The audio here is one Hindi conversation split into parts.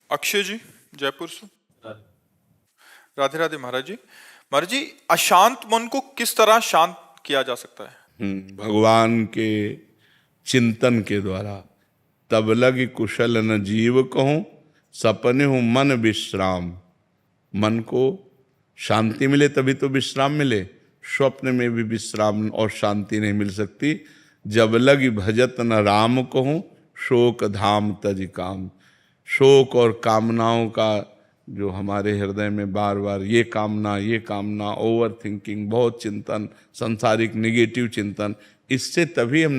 अक्षय जी, जयपुर से। राधे राधे महाराज जी। महाराज जी, अशांत मन को किस तरह शांत किया जा सकता है? भगवान के चिंतन के द्वारा। तब लगी कुशल न जीव कहूँ, सपने हूँ मन विश्राम। मन को शांति मिले तभी तो विश्राम मिले। स्वप्न में भी विश्राम और शांति नहीं मिल सकती। जब लगी भजत न राम कहूँ, शोक धाम तज काम। शोक और कामनाओं का जो हमारे हृदय में बार बार ये कामना, ओवर थिंकिंग, बहुत चिंतन, संसारिक निगेटिव चिंतन, इससे तभी हम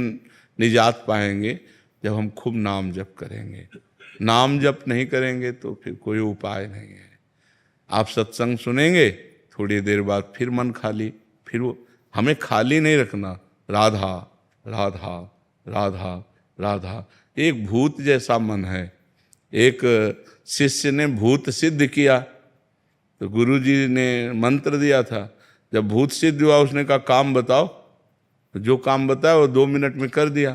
निजात पाएंगे जब हम खूब नाम जप करेंगे। नाम जप नहीं करेंगे तो फिर कोई उपाय नहीं है। आप सत्संग सुनेंगे, थोड़ी देर बाद फिर मन खाली, फिर वो हमें खाली नहीं रखना। राधा राधा राधा राधा। एक भूत जैसा मन है। एक शिष्य ने भूत सिद्ध किया तो गुरु जी ने मंत्र दिया था। जब भूत सिद्ध हुआ उसने कहा काम बताओ, तो जो काम बताया वो 2 मिनट में कर दिया।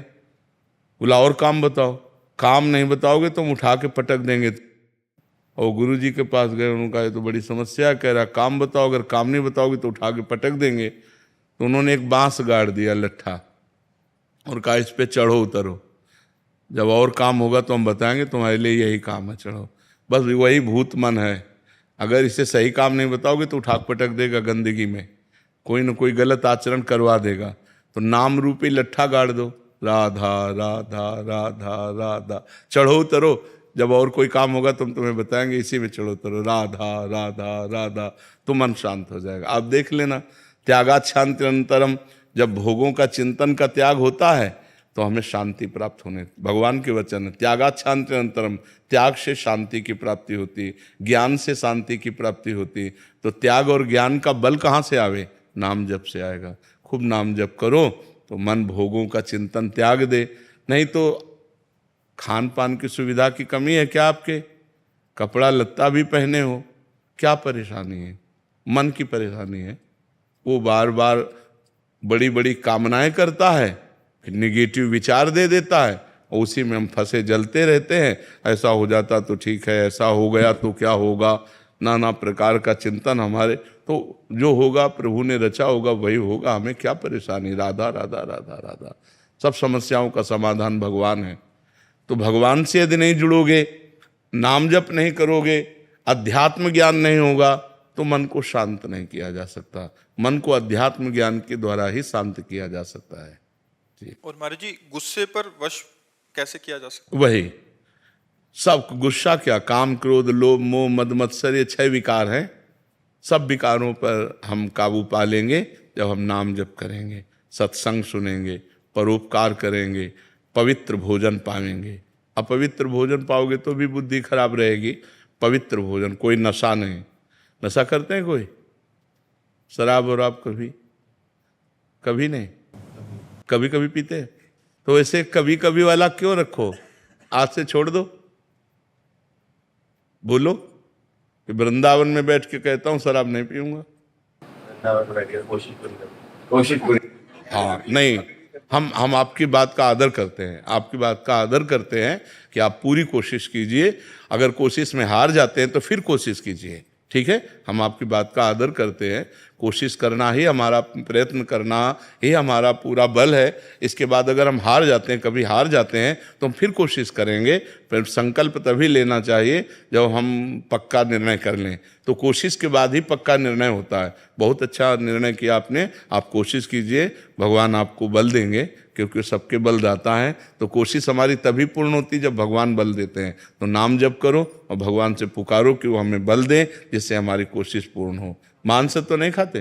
बोला और काम बताओ। काम नहीं बताओगे तो हम उठा के पटक देंगे। और गुरु जी के पास गए, उन्होंने कहा ये तो बड़ी समस्या, कह रहा काम बताओ, अगर काम नहीं बताओगे तो उठा के पटक देंगे। तो उन्होंने एक बांस गाड़ दिया लट्ठा और कहा इस पे चढ़ो उतरो, जब और काम होगा तो हम बताएंगे, तुम्हारे लिए यही काम है, चढ़ो। बस वही भूत मन है। अगर इसे सही काम नहीं बताओगे तो उठा पटक देगा गंदगी में, कोई न कोई गलत आचरण करवा देगा। तो नाम रूपी लट्ठा गाड़ दो, राधा राधा राधा राधा, चढ़ो उतरो, जब और कोई काम होगा तो हम तुम्हें बताएंगे, इसी में चढ़ो उतरो, राधा राधा राधा, तो मन शांत हो जाएगा। आप देख लेना, त्यागात शांति अंतरम। जब भोगों का चिंतन का त्याग होता है तो हमें शांति प्राप्त होने, भगवान के वचन है, त्यागात शांति अंतरम। त्याग से शांति की प्राप्ति होती, ज्ञान से शांति की प्राप्ति होती। तो त्याग और ज्ञान का बल कहाँ से आवे? नाम जप से आएगा। खूब नाम जप करो तो मन भोगों का चिंतन त्याग दे। नहीं तो खान पान की सुविधा की कमी है क्या आपके? कपड़ा लत्ता भी पहने हो, क्या परेशानी है? मन की परेशानी है। वो बार बार बड़ी बड़ी कामनाएं करता है, फिर निगेटिव विचार दे देता है, और उसी में हम फंसे जलते रहते हैं। ऐसा हो जाता तो ठीक है, ऐसा हो गया तो क्या होगा, नाना प्रकार का चिंतन हमारे। तो जो होगा प्रभु ने रचा होगा वही होगा, हमें क्या परेशानी? राधा राधा राधा राधा। सब समस्याओं का समाधान भगवान है। तो भगवान से यदि नहीं जुड़ोगे, नाम जप नहीं करोगे, अध्यात्म ज्ञान नहीं होगा, तो मन को शांत नहीं किया जा सकता। मन को अध्यात्म ज्ञान के द्वारा ही शांत किया जा सकता है। और महाराज जी, गुस्से पर वश कैसे किया जा सकता वही सब गुस्सा क्या, काम क्रोध लोभ मोह मद मत्सर, ये 6 विकार हैं। सब विकारों पर हम काबू पा लेंगे जब हम नाम जप करेंगे, सत्संग सुनेंगे, परोपकार करेंगे, पवित्र भोजन पाएंगे। अपवित्र भोजन पाओगे तो भी बुद्धि खराब रहेगी। पवित्र भोजन, कोई नशा नहीं। नशा करते हैं कोई? शराब और आप कभी कभी नहीं, कभी कभी पीते हैं। तो ऐसे कभी कभी वाला क्यों रखो? आज से छोड़ दो। बोलो कि वृंदावन में बैठ के कहता हूं शराब नहीं पीऊंगा। हाँ नहीं, हम आपकी बात का आदर करते हैं, आपकी बात का आदर करते हैं कि आप पूरी कोशिश कीजिए। अगर कोशिश में हार जाते हैं तो फिर कोशिश कीजिए, ठीक है? हम आपकी बात का आदर करते हैं। कोशिश करना ही हमारा, प्रयत्न करना ही हमारा पूरा बल है। इसके बाद अगर हम हार जाते हैं, कभी हार जाते हैं, तो हम फिर कोशिश करेंगे। फिर संकल्प तभी लेना चाहिए जब हम पक्का निर्णय कर लें। तो कोशिश के बाद ही पक्का निर्णय होता है। बहुत अच्छा निर्णय किया आपने, आप कोशिश कीजिए, भगवान आपको बल देंगे, क्योंकि सबके बलदाता है। तो कोशिश हमारी तभी पूर्ण होती जब भगवान बल देते हैं। तो नाम जप करो और भगवान से पुकारो कि वो हमें बल दें, जिससे हमारी कोशिश पूर्ण हो। मांस तो नहीं खाते?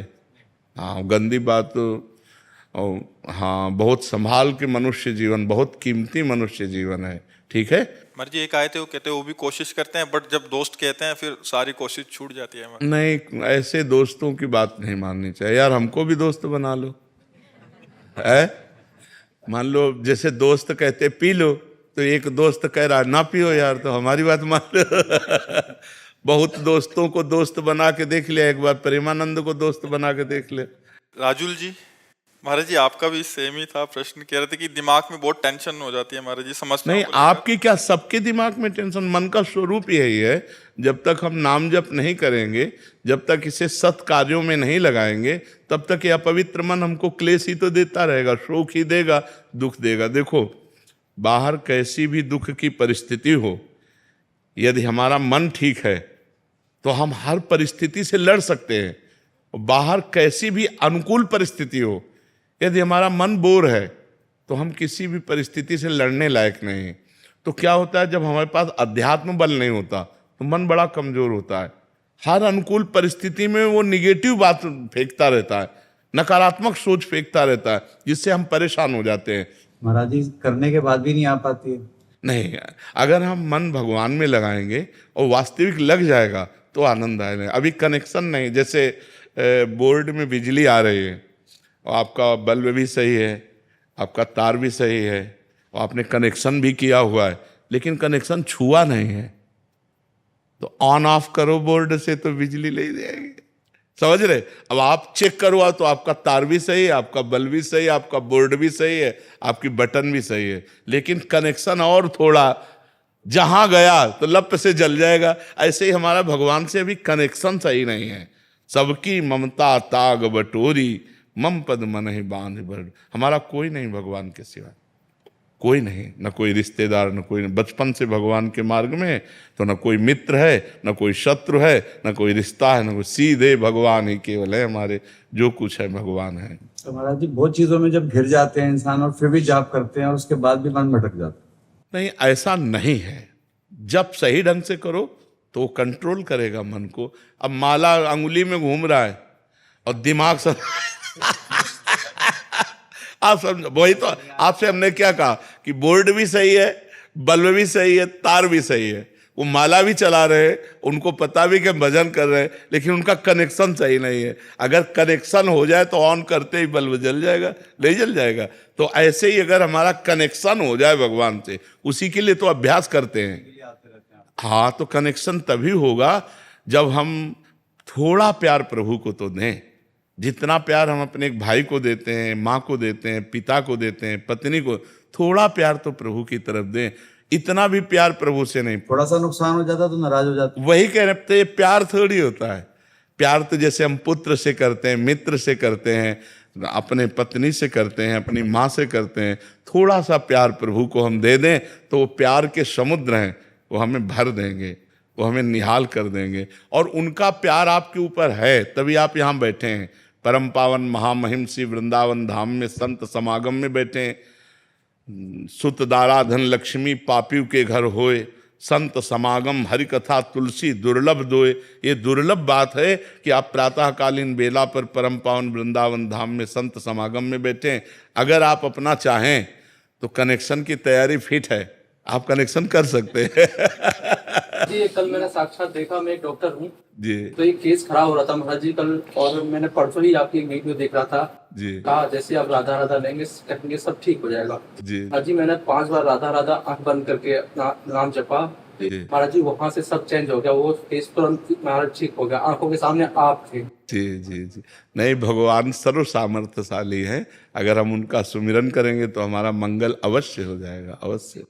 हाँ, गंदी बात। और हाँ, बहुत संभाल के मनुष्य जीवन, बहुत कीमती मनुष्य जीवन है, ठीक है? महाराज जी, एक आए थे, वो कहते हैं वो भी कोशिश करते हैं, बट जब दोस्त कहते हैं फिर सारी कोशिश छूट जाती है। नहीं, ऐसे दोस्तों की बात नहीं माननी चाहिए यार। हमको भी दोस्त बना लो, है? मान लो जैसे दोस्त कहते पी लो, तो एक दोस्त कह रहा ना पियो यार, तो हमारी बात मान लो। बहुत दोस्तों को दोस्त बना के देख लिया, एक बार प्रेमानंद को दोस्त बना के देख ले। राजुल जी, महाराज जी आपका भी सेम ही था प्रश्न, कह रहे थे कि दिमाग में बहुत टेंशन हो जाती है महाराज जी, समझता नहीं, हूँ। आपकी क्या, सबके दिमाग में टेंशन। मन का स्वरूप यही है, जब तक हम नाम जप नहीं करेंगे, जब तक इसे सत् कार्यों में नहीं लगाएंगे, तब तक यह अपवित्र मन हमको क्लेश ही तो देता रहेगा, शोक ही देगा, दुख देगा। देखो, बाहर कैसी भी दुख की परिस्थिति हो, यदि हमारा मन ठीक है तो हम हर परिस्थिति से लड़ सकते हैं। बाहर कैसी भी अनुकूल परिस्थिति हो, यदि हमारा मन बोर है तो हम किसी भी परिस्थिति से लड़ने लायक नहीं हैं। तो क्या होता है, जब हमारे पास अध्यात्म बल नहीं होता तो मन बड़ा कमजोर होता है। हर अनुकूल परिस्थिति में वो निगेटिव बात फेंकता रहता है, नकारात्मक सोच फेंकता रहता है, जिससे हम परेशान हो जाते हैं। महाराज जी करने के बाद भी नहीं आ पाती है। नहीं, अगर हम मन भगवान में लगाएंगे और वास्तविक लग जाएगा तो आनंद आएगा। अभी कनेक्शन नहीं, जैसे बोर्ड में बिजली आ रही है और आपका बल्ब भी सही है, आपका तार भी सही है और आपने कनेक्शन भी किया हुआ है, लेकिन कनेक्शन छुआ नहीं है, तो ऑन ऑफ करो बोर्ड से तो बिजली ले जाएगी। समझ रहे? अब आप चेक करवा तो आपका तार भी सही है, आपका बल्ब भी सही है, आपका बोर्ड भी सही है, आपकी बटन भी सही है, लेकिन कनेक्शन और थोड़ा जहां गया तो लप से जल जाएगा। ऐसे ही हमारा भगवान से अभी कनेक्शन सही नहीं है। सबकी ममता ताग बटोरी, मम पद मन ही बांध बड़। हमारा कोई नहीं भगवान के सिवा, कोई नहीं, न कोई रिश्तेदार, न कोई, बचपन से भगवान के मार्ग में है तो न कोई मित्र है, न कोई शत्रु है, न कोई रिश्ता है, न कोई, सीधे भगवान ही केवल है हमारे, जो कुछ है भगवान है। तो महाराज जी बहुत चीजों में जब घिर जाते हैं इंसान और फिर भी जाप करते हैं और उसके बाद भी मन भटक जाता है। नहीं, ऐसा नहीं है। जब सही ढंग से करो तो कंट्रोल करेगा मन को। अब माला अंगुली में घूम रहा है और दिमाग सब आप समझ, वही तो आपसे हमने क्या कहा कि बोर्ड भी सही है, बल्ब भी सही है, तार भी सही है, वो माला भी चला रहे हैं, उनको पता भी कि भजन कर रहे हैं, लेकिन उनका कनेक्शन सही नहीं है। अगर कनेक्शन हो जाए तो ऑन करते ही बल्ब जल जाएगा, नहीं जल जाएगा। तो ऐसे ही अगर हमारा कनेक्शन हो जाए भगवान से, उसी के लिए तो अभ्यास करते हैं। हाँ, तो कनेक्शन तभी होगा जब हम थोड़ा प्यार प्रभु को तो दें। जितना प्यार हम अपने एक भाई को देते हैं, माँ को देते हैं, पिता को देते हैं, पत्नी को, थोड़ा प्यार तो प्रभु की तरफ दें। इतना भी प्यार प्रभु से नहीं। थोड़ा सा नुकसान हो जाता तो नाराज हो जाते। वही कह रहे थे, प्यार थोड़ी होता है। प्यार तो जैसे हम पुत्र से करते हैं, मित्र से करते हैं, अपने पत्नी से करते हैं, अपनी माँ से करते हैं। थोड़ा सा प्यार प्रभु को हम दे दें तो वो प्यार के समुद्र हैं, वो हमें भर देंगे, वो हमें निहाल कर देंगे। और उनका प्यार आपके ऊपर है, तभी आप यहाँ बैठे हैं। परम पावन महामहिम श्री वृंदावन धाम में संत समागम में बैठे हैं। सुत दारा धन लक्ष्मी पापियों के घर होए, संत समागम हरि कथा तुलसी दुर्लभ दोए। ये दुर्लभ बात है कि आप प्रातःकालीन बेला पर परम पावन वृंदावन धाम में संत समागम में बैठे हैं। अगर आप अपना चाहें तो कनेक्शन की तैयारी फिट है, आप कनेक्शन कर सकते हैं। जी, ये कल मैंने साक्षात देखा, मैं एक डॉक्टर हूँ जी तो एक केस खड़ा हो रहा था महाराज जी कल, और मैंने परसों ही आपकी एक वीडियो देख रहा था। जी कहा जैसे आप राधा राधा लेंगे कहेंगे सब ठीक हो जाएगा। जी महाराज जी मैंने 5 बार राधा राधा आंख बंद करके अपना नाम जपा, जी महाराज जी वहां से सब चेंज हो गया, वो केस तुरंत महाराज ठीक हो गया, आंखों के सामने आप थे। जी जी जी। नहीं, भगवान सर्व सामर्थ्यशाली है। अगर हम उनका सुमिरन करेंगे तो हमारा मंगल अवश्य हो जाएगा, अवश्य।